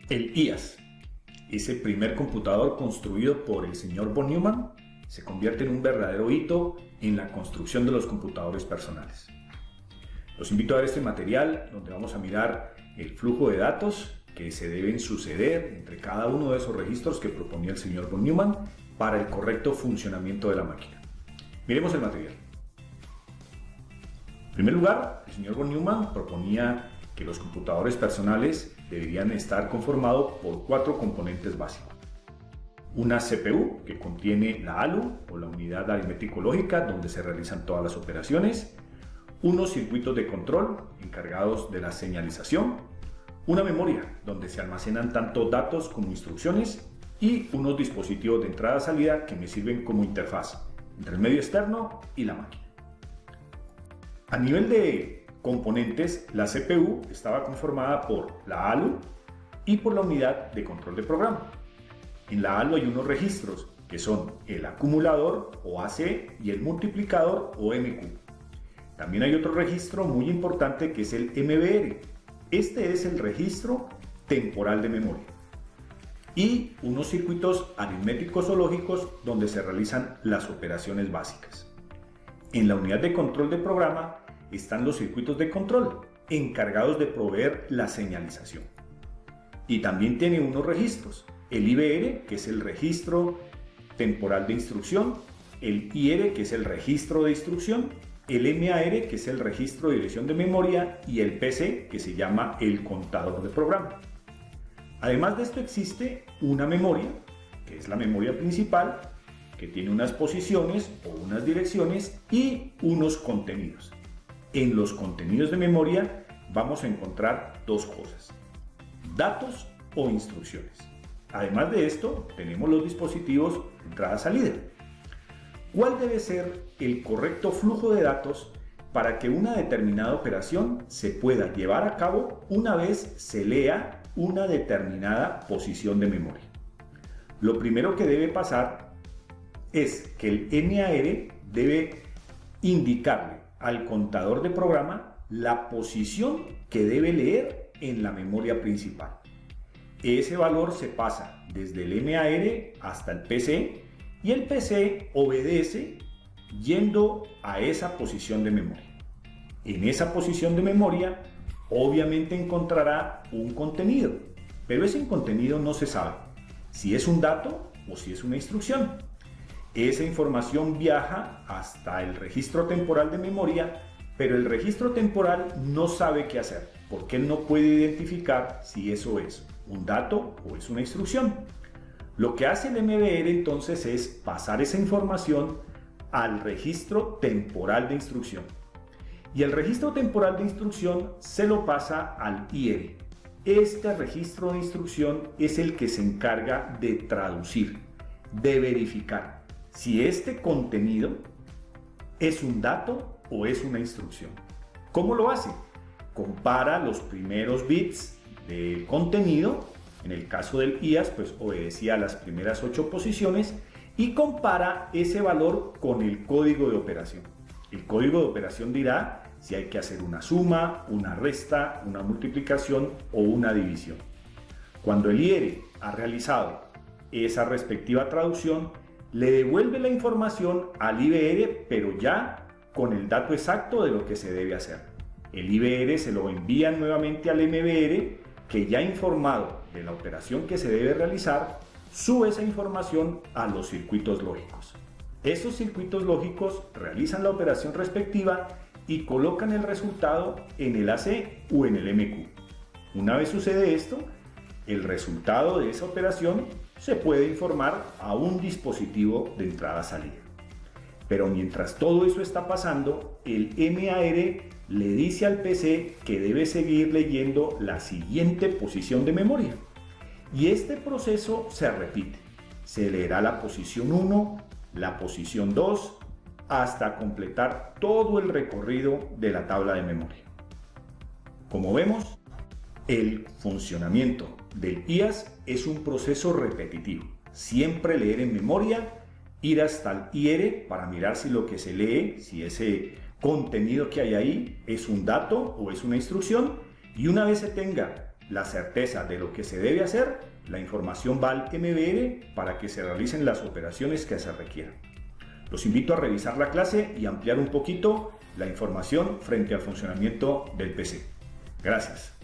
El IAS, ese primer computador construido por el señor von Neumann, se convierte en un verdadero hito en la construcción de los computadores personales. Los invito a ver este material donde vamos a mirar el flujo de datos que se deben suceder entre cada uno de esos registros que proponía el señor von Neumann para el correcto funcionamiento de la máquina. Miremos el material. En primer lugar, el señor von Neumann proponía que los computadores personales deberían estar conformados por 4 componentes básicos. Una CPU que contiene la ALU o la unidad aritmético-lógica donde se realizan todas las operaciones, unos circuitos de control encargados de la señalización, una memoria donde se almacenan tanto datos como instrucciones y unos dispositivos de entrada-salida que me sirven como interfaz entre el medio externo y la máquina. A nivel de componentes, la CPU estaba conformada por la ALU y por la unidad de control de programa. En la ALU hay unos registros que son el acumulador o AC y el multiplicador o MQ. También hay otro registro muy importante que es el MBR. Este es el registro temporal de memoria. Y unos circuitos aritméticos o lógicos donde se realizan las operaciones básicas. En la unidad de control de programa están los circuitos de control, encargados de proveer la señalización. Y también tiene unos registros, el IBR, que es el registro temporal de instrucción, el IR, que es el registro de instrucción, el MAR, que es el registro de dirección de memoria, y el PC, que se llama el contador de programa. Además de esto existe una memoria, que es la memoria principal, que tiene unas posiciones o unas direcciones y unos contenidos. En los contenidos de memoria vamos a encontrar dos cosas: datos o instrucciones. Además de esto, tenemos los dispositivos de entrada-salida. ¿Cuál debe ser el correcto flujo de datos para que una determinada operación se pueda llevar a cabo una vez se lea una determinada posición de memoria? Lo primero que debe pasar es que el MAR debe indicarle al contador de programa la posición que debe leer en la memoria principal. Ese valor se pasa desde el MAR hasta el PC y el PC obedece yendo a esa posición de memoria. En esa posición de memoria obviamente encontrará un contenido, pero ese contenido no se sabe si es un dato o si es una instrucción. Esa información viaja hasta el registro temporal de memoria, pero el registro temporal no sabe qué hacer, porque él no puede identificar si eso es un dato o es una instrucción. Lo que hace el MBR entonces es pasar esa información al registro temporal de instrucción. Y el registro temporal de instrucción se lo pasa al IR. Este registro de instrucción es el que se encarga de traducir, de verificar si este contenido es un dato o es una instrucción. ¿Cómo lo hace? Compara los primeros bits del contenido. En el caso del IAS, pues obedecía a las primeras 8 posiciones y compara ese valor con el código de operación. El código de operación dirá si hay que hacer una suma, una resta, una multiplicación o una división. Cuando el IR ha realizado esa respectiva traducción, le devuelve la información al IBR, pero ya con el dato exacto de lo que se debe hacer. El IBR se lo envía nuevamente al MBR, que ya informado de la operación que se debe realizar, sube esa información a los circuitos lógicos. Esos circuitos lógicos realizan la operación respectiva y colocan el resultado en el AC o en el MQ. Una vez sucede esto, el resultado de esa operación se puede informar a un dispositivo de entrada-salida. Pero mientras todo eso está pasando, el MAR le dice al PC que debe seguir leyendo la siguiente posición de memoria. Y este proceso se repite. Se leerá la posición 1, la posición 2, hasta completar todo el recorrido de la tabla de memoria. Como vemos, el funcionamiento del IAS es un proceso repetitivo. Siempre leer en memoria, ir hasta el IR para mirar si lo que se lee, si ese contenido que hay ahí es un dato o es una instrucción, y una vez se tenga la certeza de lo que se debe hacer, la información va al MBR para que se realicen las operaciones que se requieran. Los invito a revisar la clase y ampliar un poquito la información frente al funcionamiento del PC. Gracias.